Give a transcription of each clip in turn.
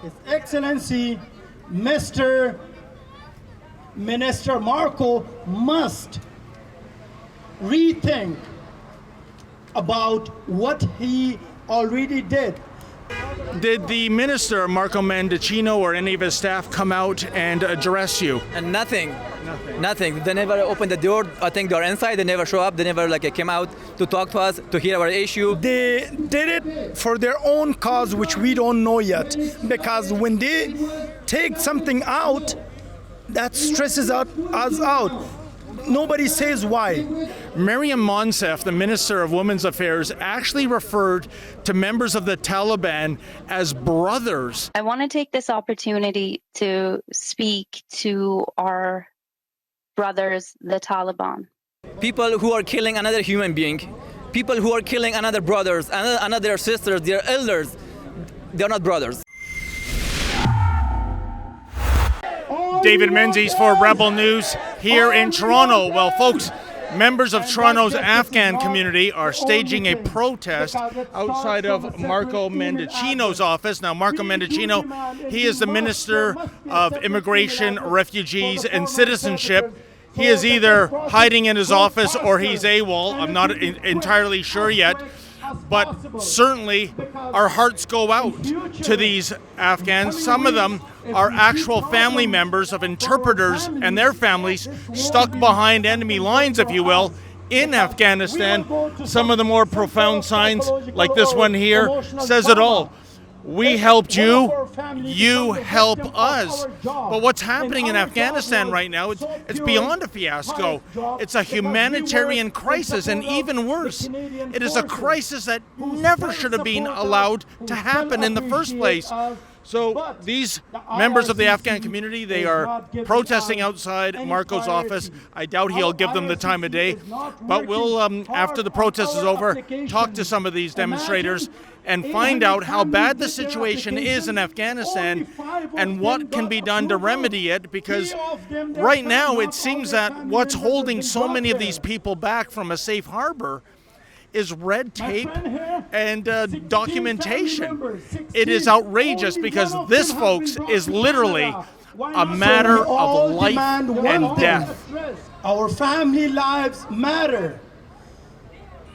His Excellency, Mr. Minister Marco must rethink about what he already did. Did the minister, Marco Mendicino, or any of his staff come out and address you? And nothing. They never opened the door. I think they're inside. They never show up. They never came out to talk to us, to hear our issue. They did it for their own cause, which we don't know yet. Because when they take something out, that stresses us out. Nobody says why. Maryam Monsef, the Minister of Women's Affairs, actually referred to members of the Taliban as brothers. I want to take this opportunity to speak to our brothers, the Taliban. People who are killing another human being, people who are killing another brothers, another sisters, their elders, they're not brothers. David Menzies for Rebel News here in Toronto. Well, folks, members of Toronto's Afghan community are staging a protest outside of Marco Mendicino's office. Now, Marco Mendicino, he is the Minister of Immigration, Refugees, and Citizenship. He is either hiding in his office or he's AWOL. I'm not entirely sure yet. But certainly our hearts go out to these Afghans. Some of them are actual family members of interpreters and their families stuck behind enemy lines, if you will, in Afghanistan. Some of the more profound signs, like this one here, says it all. We helped you, you help us. But what's happening in Afghanistan right now, it's beyond a fiasco. It's a humanitarian crisis, and even worse, it is a crisis that never should have been allowed to happen in the first place. So these members of the Afghan community, they are protesting outside Marco's office. I doubt he'll give them the time of day, but we'll, after the protest is over, talk to some of these demonstrators and find out how bad the situation is in Afghanistan and what can be done to remedy it, because right now it seems that what's holding so many of these people back from a safe harbor is red tape and documentation. It is outrageous because this, folks, is literally a matter of life and death. Our family lives matter.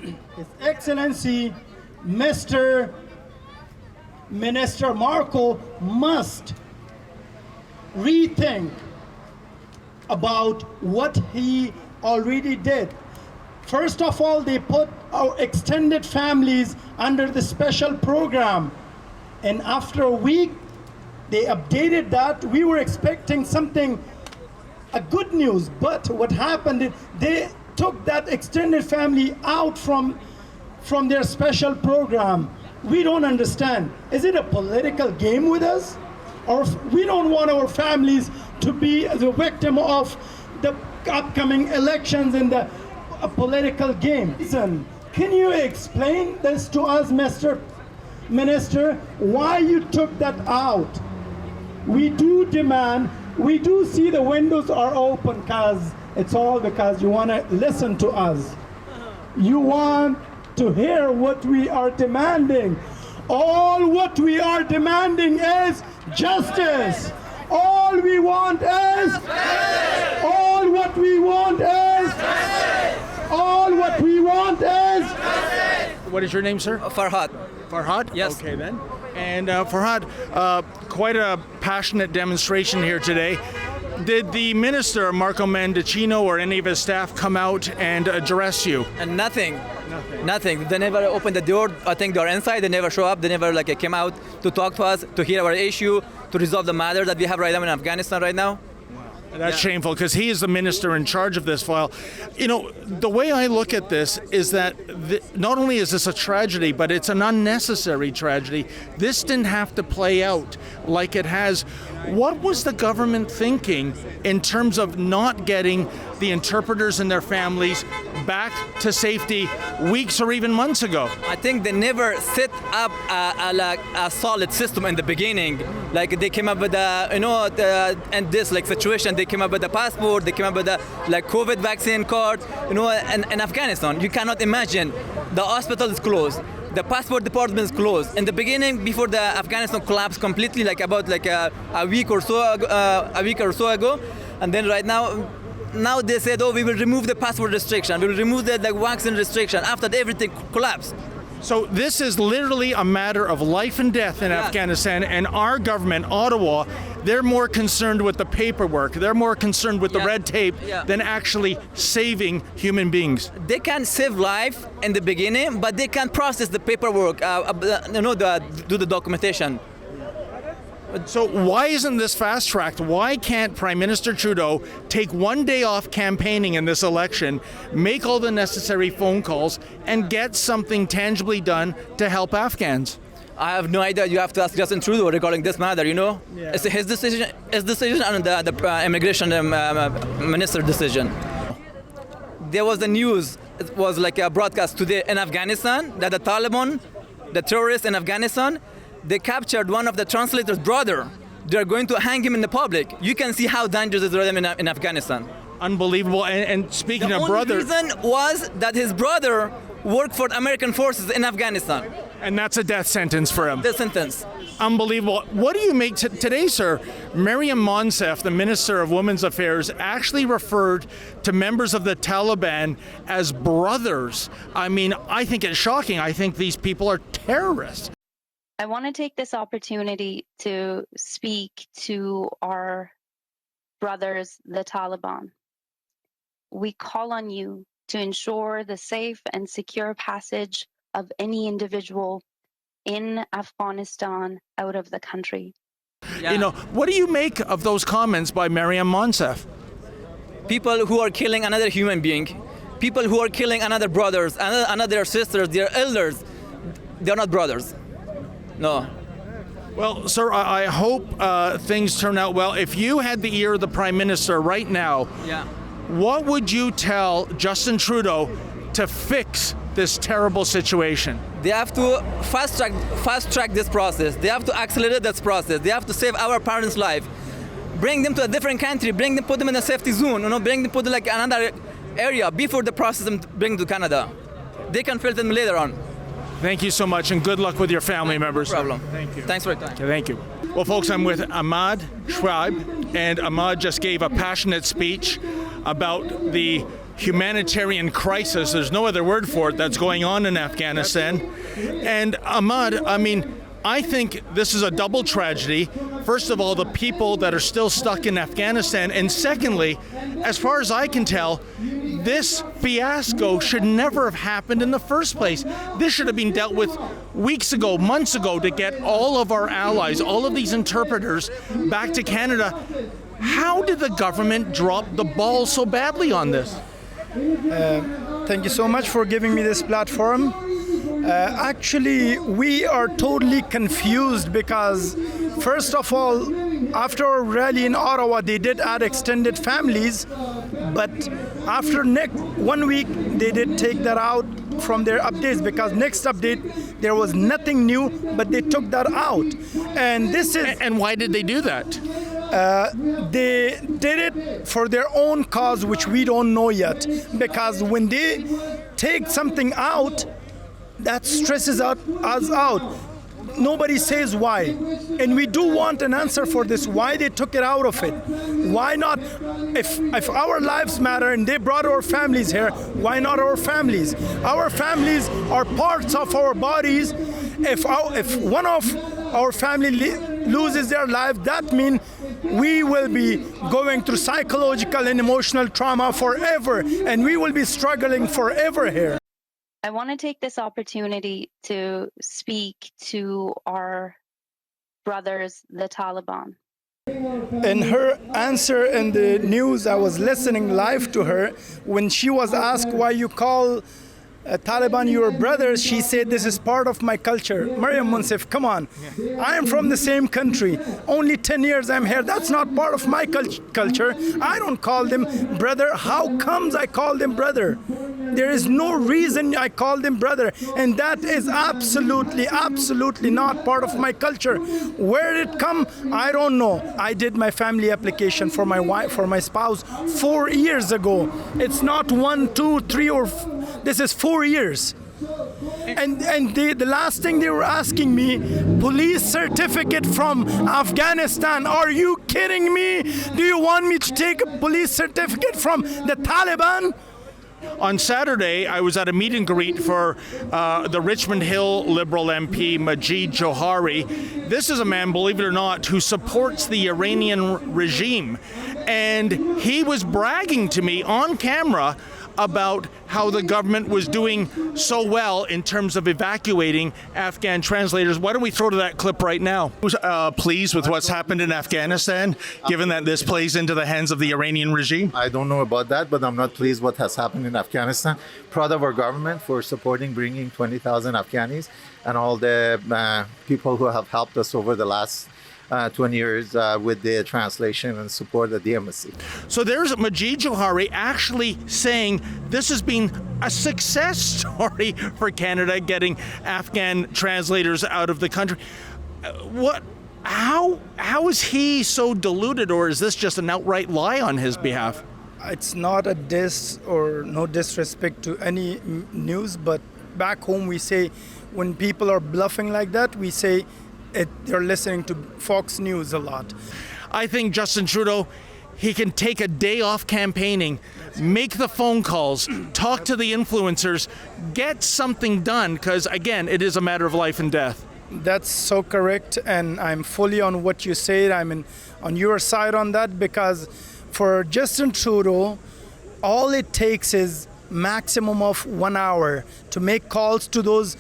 His Excellency, Mr. Minister Marco must rethink about what he already did. First of all, they put our extended families under the special program. And after a week, they updated that. We were expecting something, a good news, but what happened, they took that extended family out from their special program. We don't understand. Is it a political game with us? Or we don't want our families to be the victim of the upcoming elections and the political game. Listen, can you explain this to us, Mr. Minister, why you took that out? We do demand, we do see the windows are open, because it's all because you want to listen to us. You want to hear what we are demanding. All what we are demanding is justice. All we want is justice. All what we want is justice. All what we want is justice. What is your name, sir? Farhad. Farhad? Yes. Okay, then. And Farhad, quite a passionate demonstration here today. Did the minister, Marco Mendicino, or any of his staff come out and address you? And nothing. They never opened the door. I think they're inside. They never show up. They never came out to talk to us, to hear our issue, to resolve the matter that we have right now in Afghanistan right now. That's shameful, because he is the minister in charge of this file. You know, the way I look at this is that not only is this a tragedy, but it's an unnecessary tragedy. This didn't have to play out like it has. What was the government thinking in terms of not getting the interpreters and their families back to safety weeks or even months ago? I think they never set up a solid system in the beginning. They came up with and this situation. They came up with a passport. They came up with a COVID vaccine card. In Afghanistan, you cannot imagine. The hospital is closed. The passport department is closed. In the beginning, before the Afghanistan collapsed completely, like about like a week or so ago, and then right now they said, oh, we will remove the passport restriction, we will remove the vaccine restriction after everything collapsed. So this is literally a matter of life and death in Afghanistan, and our government, Ottawa, they're more concerned with the paperwork, they're more concerned with the red tape than actually saving human beings. They can save life in the beginning, but they can't process the paperwork, do the documentation. So why isn't this fast-tracked? Why can't Prime Minister Trudeau take one day off campaigning in this election, make all the necessary phone calls, and get something tangibly done to help Afghans? I have no idea. You have to ask Justin Trudeau regarding this matter, you know? Yeah. It's his decision and the immigration minister decision. There was the news, it was like a broadcast today in Afghanistan, that the Taliban, the terrorists in Afghanistan, they captured one of the translator's brother. They're going to hang him in the public. You can see how dangerous it is in Afghanistan. Unbelievable. And speaking of brother, the only reason was that his brother worked for the American forces in Afghanistan. And that's a death sentence for him. Death sentence. Unbelievable. What do you make today, sir? Maryam Monsef, the Minister of Women's Affairs, actually referred to members of the Taliban as brothers. I mean, I think it's shocking. I think these people are terrorists. I want to take this opportunity to speak to our brothers, the Taliban. We call on you to ensure the safe and secure passage of any individual in Afghanistan out of the country. Yeah. You know, what do you make of those comments by Maryam Monsef? People who are killing another human being, people who are killing another brothers, another sisters, their elders, they're not brothers. No. Well, sir, I hope things turn out well. If you had the ear of the Prime Minister right now, what would you tell Justin Trudeau to fix this terrible situation? They have to fast track this process. They have to accelerate this process. They have to save our parents' life. Bring them to a different country. put them in a safety zone. Put them like another area before the process and bring them to Canada. They can fill them later on. Thank you so much, and good luck with your family members. No problem. Thank you. Thanks for your time. Okay, thank you. Well, folks, I'm with Ahmad Schwaib, and Ahmad just gave a passionate speech about the humanitarian crisis, there's no other word for it, that's going on in Afghanistan. And Ahmad, I mean, I think this is a double tragedy. First of all, the people that are still stuck in Afghanistan, and secondly, as far as I can tell, this fiasco should never have happened in the first place. This should have been dealt with weeks ago, months ago, to get all of our allies, all of these interpreters back to Canada. How did the government drop the ball so badly on this? Thank you so much for giving me this platform. Actually, we are totally confused because, first of all, after our rally in Ottawa, they did add extended families, but after 1 week, they did take that out from their updates because next update, there was nothing new, but they took that out. And this is... And why did they do that? They did it for their own cause, which we don't know yet, because when they take something out, that stresses us out. Nobody says why. And we do want an answer for this, why they took it out of it. Why not? If our lives matter and they brought our families here, why not our families? Our families are parts of our bodies. If one of our family loses their life, that means we will be going through psychological and emotional trauma forever, and we will be struggling forever here. I want to take this opportunity to speak to our brothers, the Taliban. In her answer in the news, I was listening live to her. When she was asked why you call Taliban your brothers, she said, this is part of my culture. Maryam Monsef, come on. I am from the same country. Only 10 years I'm here. That's not part of my culture. I don't call them brother. How comes I call them brother? There is no reason I call them brother. And that is absolutely, absolutely not part of my culture. Where did it come? I don't know. I did my family application for my wife, for my spouse 4 years ago. It's not 1, 2, 3, or this is 4 years. And the last thing they were asking me, police certificate from Afghanistan. Are you kidding me? Do you want me to take a police certificate from the Taliban? On Saturday, I was at a meet and greet for the Richmond Hill Liberal MP, Majid Johari. This is a man, believe it or not, who supports the Iranian regime. And he was bragging to me on camera about how the government was doing so well in terms of evacuating Afghan translators. Why don't we throw to that clip right now? Pleased with what's happened in Afghanistan, given that this plays into the hands of the Iranian regime? I don't know about that, but I'm not pleased what has happened in Afghanistan. Proud of our government for supporting bringing 20,000 Afghanis and all the people who have helped us over the last 20 years with the translation and support at the embassy. So there's Majid Johari actually saying this has been a success story for Canada, getting Afghan translators out of the country. How is he so deluded, or is this just an outright lie on his behalf? It's not a diss or no disrespect to any news, but back home we say when people are bluffing like that, we say they're listening to Fox News a lot. I think Justin Trudeau, he can take a day off campaigning, make the phone calls, talk to the influencers, get something done, because again, it is a matter of life and death. That's so correct, and I'm fully on what you said. I'm on your side on that, because for Justin Trudeau, all it takes is maximum of 1 hour to make calls to those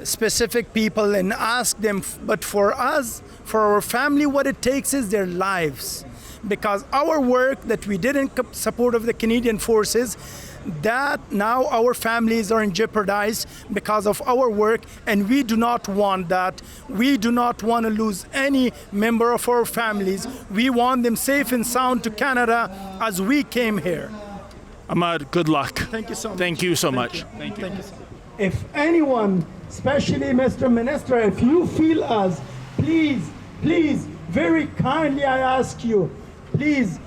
specific people and ask them. But for us, for our family, what it takes is their lives, because our work that we did in support of the Canadian forces, that now our families are in jeopardized because of our work, and we do not want that. We do not want to lose any member of our families. We want them safe and sound to Canada as we came here. Ahmad, good luck. Thank you so much. Thank you so much. Thank you. If anyone, especially Mr. Minister, if you feel us, please, very kindly I ask you, please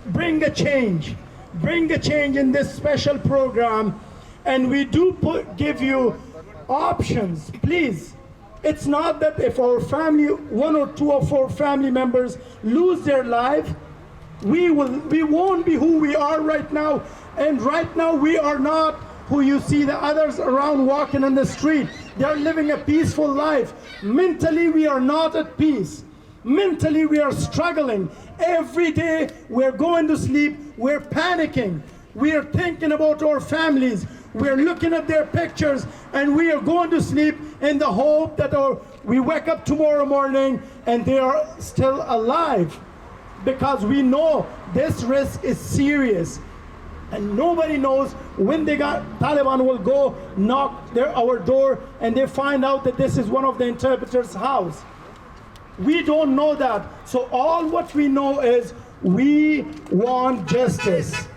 bring a change in this special program, and we do give you options, please. It's not that if our family, one or two of our family members lose their life, we won't be who we are right now, and right now we are not who you see the others around walking on the street. They're living a peaceful life. Mentally, we are not at peace. Mentally, we are struggling. Every day, we're going to sleep, we're panicking. We are thinking about our families. We're looking at their pictures, and we are going to sleep in the hope that we wake up tomorrow morning and they are still alive. Because we know this risk is serious. And nobody knows when Taliban will go knock our door and they find out that this is one of the interpreters' house. We don't know that. So all what we know is we want justice.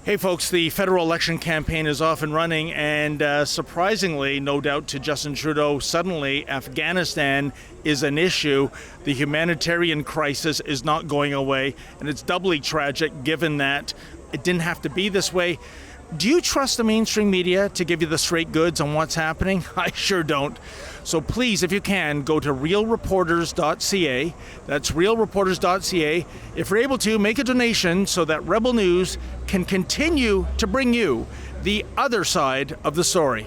Hey folks, the federal election campaign is off and running, and surprisingly, no doubt to Justin Trudeau, suddenly Afghanistan is an issue. The humanitarian crisis is not going away, and it's doubly tragic given that it didn't have to be this way. Do you trust the mainstream media to give you the straight goods on what's happening? I sure don't. So please, if you can, go to realreporters.ca. That's realreporters.ca. If you're able to, make a donation so that Rebel News can continue to bring you the other side of the story.